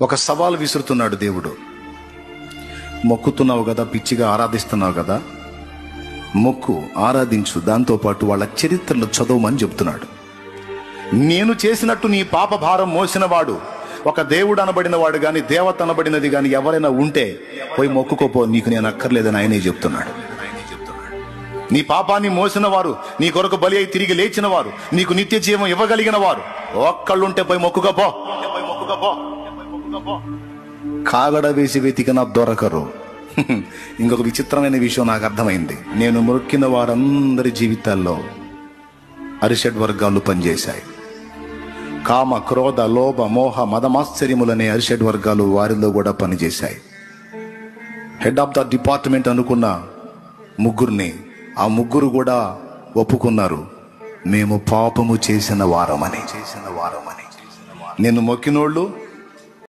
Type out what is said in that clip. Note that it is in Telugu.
ఒక సవాల్ విసురుతున్నాడు దేవుడు. మొక్కుతున్నావు కదా, పిచ్చిగా ఆరాధిస్తున్నావు కదా, మొక్కు, ఆరాధించు, దాంతోపాటు వాళ్ళ చరిత్రలు చదవమని చెప్తున్నాడు. నేను చేసినట్టు నీ పాప భారం మోసినవాడు, ఒక దేవుడు అనబడిన వాడు కానీ దేవత అనబడినది కానీ ఎవరైనా ఉంటే పోయి మొక్కుకోపో, నీకు నేను అక్కర్లేదని ఆయనే చెప్తున్నాడు. నీ పాపాన్ని మోసిన వారు, నీ కొరకు బలి అయి తిరిగి లేచిన వారు, నీకు నిత్య జీవం ఇవ్వగలిగిన వారు ఒక్కళ్ళుంటే పోయి మొక్కుకోపో. కాగడ వేసి వెతికిన దొరకరు. ఇంకొక విచిత్రమైన విషయం నాకు అర్థమైంది. నేను మొక్కిన వారందరి జీవితాల్లో అరిషడ్ వర్గాలు పనిచేశాయి. కామ, క్రోధ, లోభ, మోహ, మదమాశ్చర్యములనే అరిషడ్ వర్గాలు వారిలో కూడా పనిచేశాయి. హెడ్ ఆఫ్ ద డిపార్ట్మెంట్ అనుకున్న ముగ్గురిని ఆ ముగ్గురు కూడా ఒప్పుకున్నారు, మేము పాపము చేసిన వారమని. నేను మొక్కినోళ్ళు